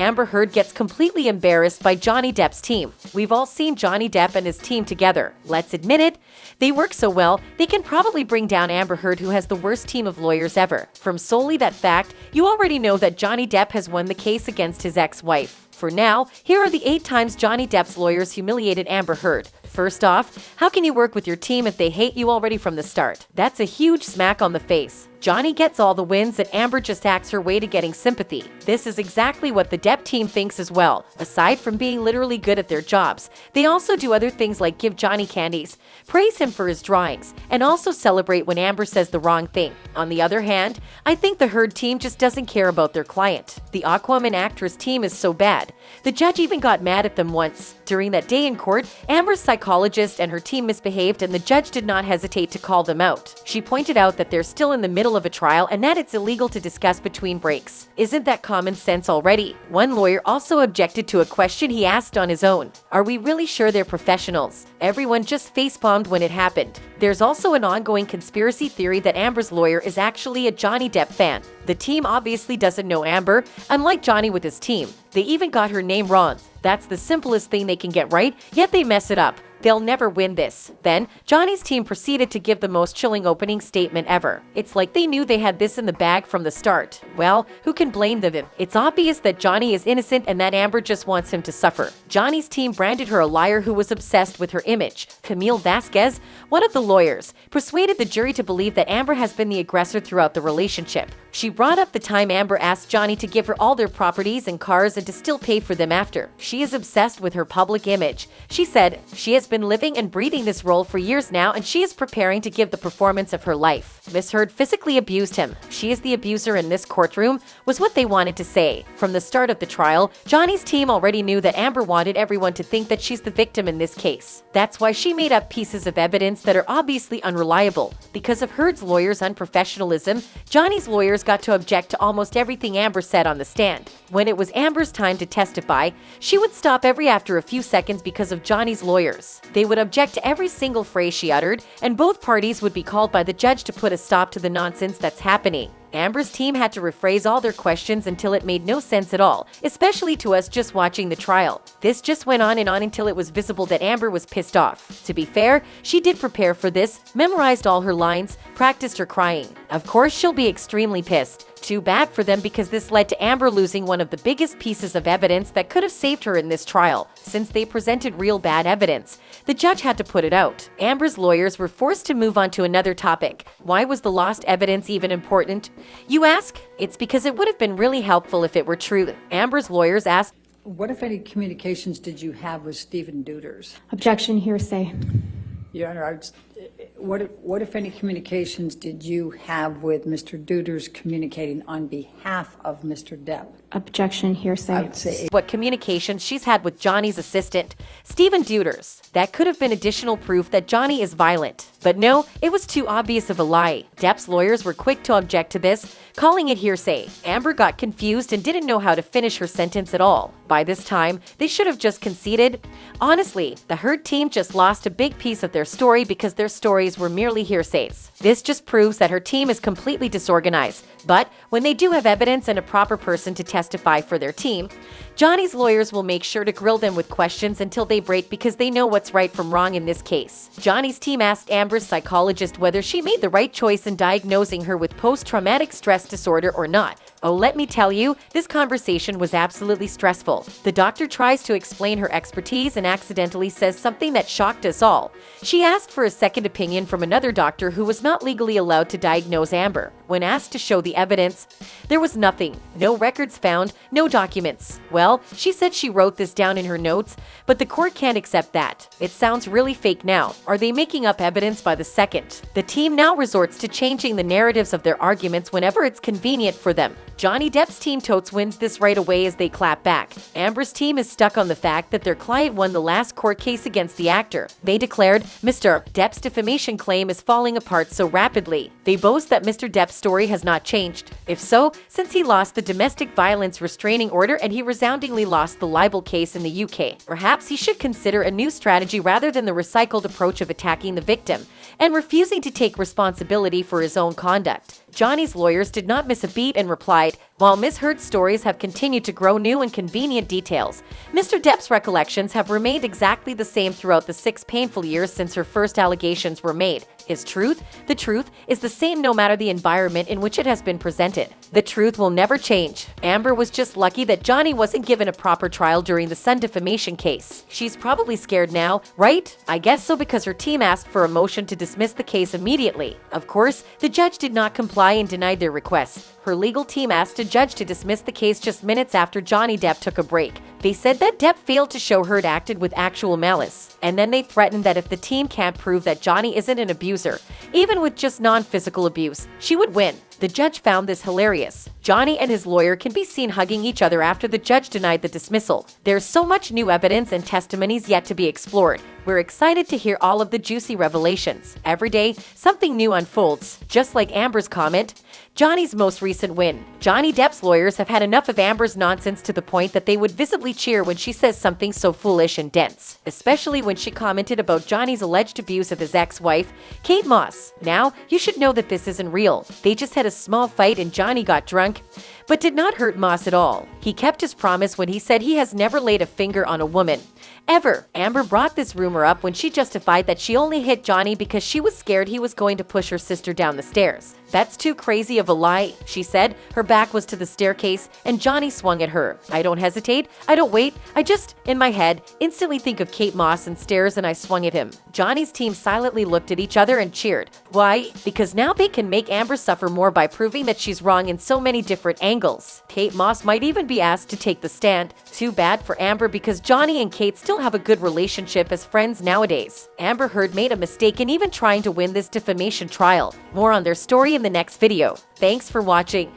Amber Heard gets completely embarrassed by Johnny Depp's team. We've all seen Johnny Depp and his team together. Let's admit it, they work so well, they can probably bring down Amber Heard, who has the worst team of lawyers ever. From solely that fact, you already know that Johnny Depp has won the case against his ex-wife. For now, here are the 8 times Johnny Depp's lawyers humiliated Amber Heard. First off, how can you work with your team if they hate you already from the start? That's a huge smack on the face. Johnny gets all the wins and Amber just acts her way to getting sympathy. This is exactly what the Depp team thinks as well. Aside from being literally good at their jobs, they also do other things like give Johnny candies, praise him for his drawings, and also celebrate when Amber says the wrong thing. On the other hand, I think the Heard team just doesn't care about their client. The Aquaman actress team is so bad. The judge even got mad at them once. During that day in court, Amber's psychologist and her team misbehaved and the judge did not hesitate to call them out. She pointed out that they're still in the middle of a trial and that it's illegal to discuss between breaks. Isn't that common sense already? One lawyer also objected to a question he asked on his own. Are we really sure they're professionals? Everyone just facepalmed when it happened. There's also an ongoing conspiracy theory that Amber's lawyer is actually a Johnny Depp fan. The team obviously doesn't know Amber, unlike Johnny with his team. They even got her name wrong. That's the simplest thing they can get right, yet they mess it up. They'll never win this. Then, Johnny's team proceeded to give the most chilling opening statement ever. It's like they knew they had this in the bag from the start. Well, who can blame them? It's obvious that Johnny is innocent and that Amber just wants him to suffer. Johnny's team branded her a liar who was obsessed with her image. Camille Vasquez, one of the lawyers, persuaded the jury to believe that Amber has been the aggressor throughout the relationship. She brought up the time Amber asked Johnny to give her all their properties and cars and to still pay for them after. She is obsessed with her public image. She said she has been living and breathing this role for years now and she is preparing to give the performance of her life. Miss Heard physically abused him. She is the abuser in this courtroom, was what they wanted to say. From the start of the trial, Johnny's team already knew that Amber wanted everyone to think that she's the victim in this case. That's why she made up pieces of evidence that are obviously unreliable. Because of Heard's lawyers' unprofessionalism, Johnny's lawyers got to object to almost everything Amber said on the stand. When it was Amber's time to testify, she would stop after a few seconds because of Johnny's lawyers. They would object to every single phrase she uttered, and both parties would be called by the judge to put a stop to the nonsense that's happening. Amber's team had to rephrase all their questions until it made no sense at all, especially to us just watching the trial. This just went on and on until it was visible that Amber was pissed off. To be fair, she did prepare for this, memorized all her lines, practiced her crying. Of course, she'll be extremely pissed. Too bad for them because this led to Amber losing one of the biggest pieces of evidence that could have saved her in this trial. Since they presented real bad evidence, the judge had to put it out. Amber's lawyers were forced to move on to another topic. Why was the lost evidence even important? You ask? It's because it would have been really helpful if it were true. Amber's lawyers asked, what, if any, communications did you have with Stephen Deuters? Objection, hearsay. Your Honor, what, if any, communications did you have with Mr. Deuters communicating on behalf of Mr. Depp? Objection, hearsay. I would say what communications she's had with Johnny's assistant, Stephen Deuters. That could have been additional proof that Johnny is violent. But no, it was too obvious of a lie. Depp's lawyers were quick to object to this, calling it hearsay. Amber got confused and didn't know how to finish her sentence at all. By this time, they should have just conceded. Honestly, the Heard team just lost a big piece of their story because their stories were merely hearsays. This just proves that her team is completely disorganized. But when they do have evidence and a proper person to testify for their team, Johnny's lawyers will make sure to grill them with questions until they break because they know what's right from wrong in this case. Johnny's team asked Amber's psychologist whether she made the right choice in diagnosing her with post-traumatic stress disorder or not. Oh, let me tell you, this conversation was absolutely stressful. The doctor tries to explain her expertise and accidentally says something that shocked us all. She asked for a second opinion from another doctor who was not legally allowed to diagnose Amber. When asked to show the evidence, there was nothing. No records found, no documents. Well, she said she wrote this down in her notes, but the court can't accept that. It sounds really fake now. Are they making up evidence by the second? The team now resorts to changing the narratives of their arguments whenever it's convenient for them. Johnny Depp's team totes wins this right away as they clap back. Amber's team is stuck on the fact that their client won the last court case against the actor. They declared Mr. Depp's defamation claim is falling apart so rapidly. They boast that Mr. Depp's story has not changed. If so, since he lost the domestic violence restraining order and he resoundingly lost the libel case in the UK, perhaps he should consider a new strategy rather than the recycled approach of attacking the victim and refusing to take responsibility for his own conduct. Johnny's lawyers did not miss a beat and replied, while Ms. Heard's stories have continued to grow new and convenient details, Mr. Depp's recollections have remained exactly the same throughout the 6 painful years since her first allegations were made. Is truth? The truth is the same no matter the environment in which it has been presented. The truth will never change. Amber was just lucky that Johnny wasn't given a proper trial during the Sun defamation case. She's probably scared now, right? I guess so, because her team asked for a motion to dismiss the case immediately. Of course, the judge did not comply and denied their request. Her legal team asked a judge to dismiss the case just minutes after Johnny Depp took a break. They said that Depp failed to show Heard acted with actual malice, and then they threatened that if the team can't prove that Johnny isn't an abuser, even with just non-physical abuse, she would win. The judge found this hilarious. Johnny and his lawyer can be seen hugging each other after the judge denied the dismissal. There's so much new evidence and testimonies yet to be explored. We're excited to hear all of the juicy revelations. Every day, something new unfolds. Just like Amber's comment, Johnny's most recent win. Johnny Depp's lawyers have had enough of Amber's nonsense to the point that they would visibly cheer when she says something so foolish and dense, especially when she commented about Johnny's alleged abuse of his ex-wife, Kate Moss. Now, you should know that this isn't real. They just had a small fight and Johnny got drunk, but did not hurt Moss at all. He kept his promise when he said he has never laid a finger on a woman. Ever. Amber brought this rumor up when she justified that she only hit Johnny because she was scared he was going to push her sister down the stairs. That's too crazy of a lie, she said. Her back was to the staircase and Johnny swung at her. I don't hesitate. I don't wait. I just, in my head, instantly think of Kate Moss and stairs and I swung at him. Johnny's team silently looked at each other and cheered. Why? Because now they can make Amber suffer more by proving that she's wrong in so many different angles. Kate Moss might even be asked to take the stand. Too bad for Amber, because Johnny and Kate still have a good relationship as friends nowadays. Amber Heard made a mistake in even trying to win this defamation trial. More on their story in the next video. Thanks for watching.